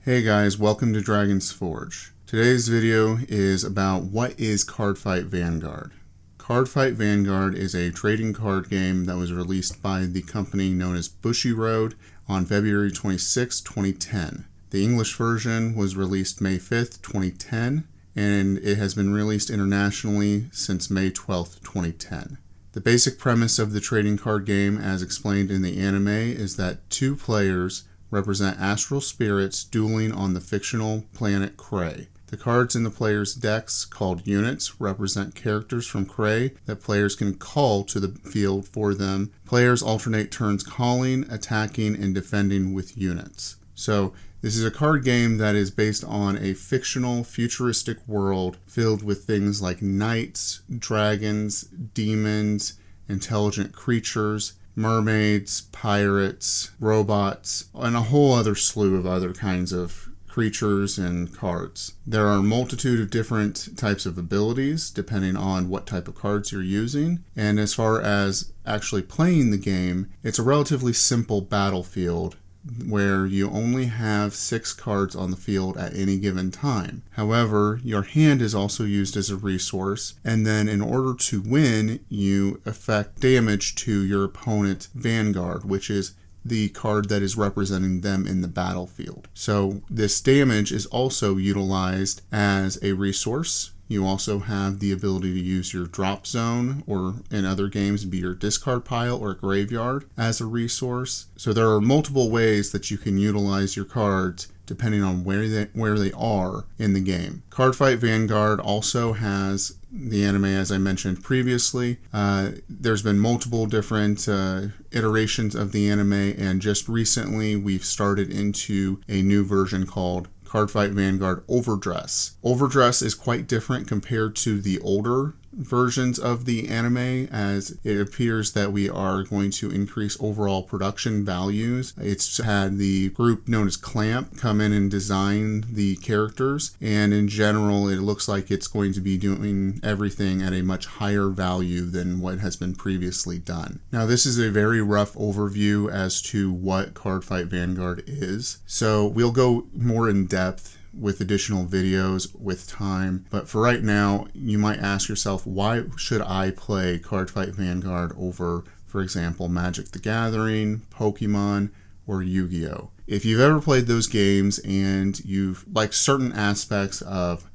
Hey guys, welcome to Dragon's Forge. Today's video is about what is Cardfight Vanguard. Cardfight Vanguard is a trading card game that was released by the company known as Bushiroad on February 26, 2010. The English version was released May 5th, 2010, and it has been released internationally since May 12th, 2010. The basic premise of the trading card game, as explained in the anime, is that two players represent astral spirits dueling on the fictional planet Cray. The cards in the players' decks, called units, represent characters from Cray that players can call to the field for them. Players alternate turns calling, attacking, and defending with units. So, this is a card game that is based on a fictional, futuristic world filled with things like knights, dragons, demons, intelligent creatures, mermaids, pirates, robots, and a whole other slew of other kinds of creatures and cards. There are a multitude of different types of abilities depending on what type of cards you're using. And as far as actually playing the game, it's a relatively simple battlefield where you only have 6 cards on the field at any given time. However, your hand is also used as a resource, and then in order to win, you affect damage to your opponent's Vanguard, which is the card that is representing them in the battlefield. So this damage is also utilized as a resource. You also have the ability to use your drop zone, or in other games be your discard pile or graveyard, as a resource. So there are multiple ways that you can utilize your cards depending on where they are in the game. Cardfight Vanguard also has the anime, as I mentioned previously. There's been multiple different iterations of the anime, and just recently we've started into a new version called Cardfight Vanguard Overdress. Overdress is quite different compared to the older versions of the anime, as it appears that we are going to increase overall production values. It's had the group known as Clamp come in and design the characters, and in general it looks like it's going to be doing everything at a much higher value than what has been previously done. Now, this is a very rough overview as to what Cardfight Vanguard is, so we'll go more in depth with additional videos with time. But for right now, you might ask yourself, why should I play Cardfight Vanguard over, for example, Magic the Gathering, Pokemon, or Yu-Gi-Oh? If you've ever played those games and you've liked certain aspects of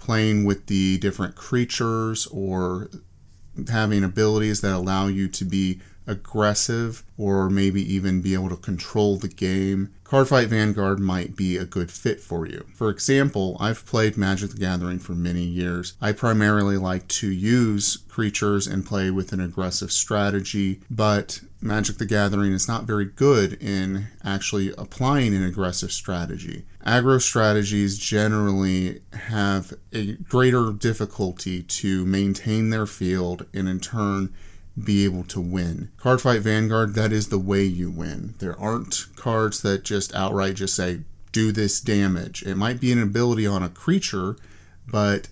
playing with the different creatures or having abilities that allow you to be aggressive or maybe even be able to control the game, Cardfight Vanguard might be a good fit for you. For example, I've played Magic the Gathering for many years. I primarily like to use creatures and play with an aggressive strategy, but Magic the Gathering is not very good in actually applying an aggressive strategy. Aggro strategies generally have a greater difficulty to maintain their field and in turn be able to win. Cardfight Vanguard, that is the way you win. There aren't cards that just outright just say, do this damage. It might be an ability on a creature, but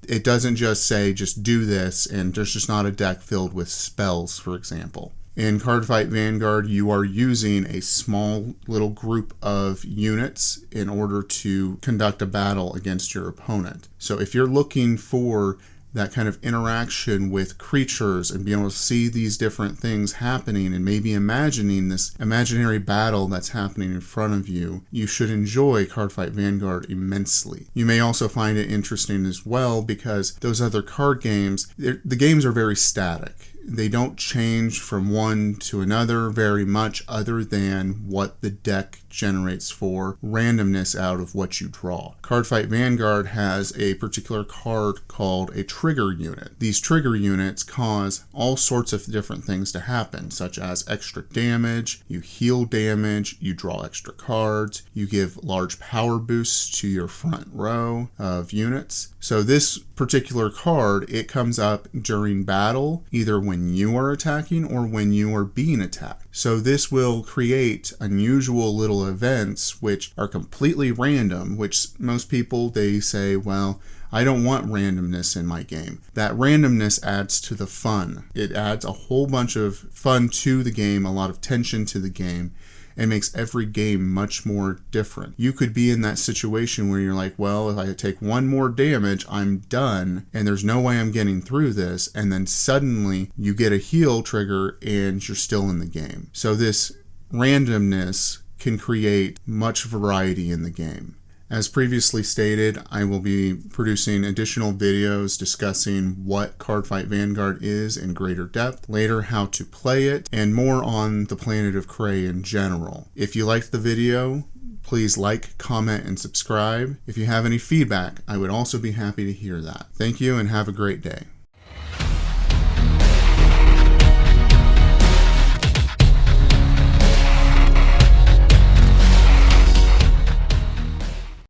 it doesn't just say, just do this, and there's just not a deck filled with spells, for example. In Cardfight Vanguard, you are using a small little group of units in order to conduct a battle against your opponent. So if you're looking for that kind of interaction with creatures and being able to see these different things happening and maybe imagining this imaginary battle that's happening in front of you, you should enjoy Cardfight Vanguard immensely. You may also find it interesting as well because those other card games, the games are very static. They don't change from one to another very much other than what the deck generates for randomness out of what you draw. Cardfight Vanguard has a particular card called a trigger unit. These trigger units cause all sorts of different things to happen, such as extra damage, you heal damage, you draw extra cards, you give large power boosts to your front row of units. So this particular card, it comes up during battle, either when you are attacking or when you are being attacked. So this will create unusual little events which are completely random, which most people, they say, well, I don't want randomness in my game. That randomness adds to the fun. It adds a whole bunch of fun to the game, a lot of tension to the game. and makes every game much more different. You could be in that situation where you're like, well, if I take one more damage, I'm done, and there's no way I'm getting through this, and then suddenly you get a heal trigger and you're still in the game. So this randomness can create much variety in the game. As previously stated, I will be producing additional videos discussing what Cardfight Vanguard is in greater depth, later how to play it, and more on the Planet of Cray in general. If you liked the video, please like, comment, and subscribe. If you have any feedback, I would also be happy to hear that. Thank you and have a great day.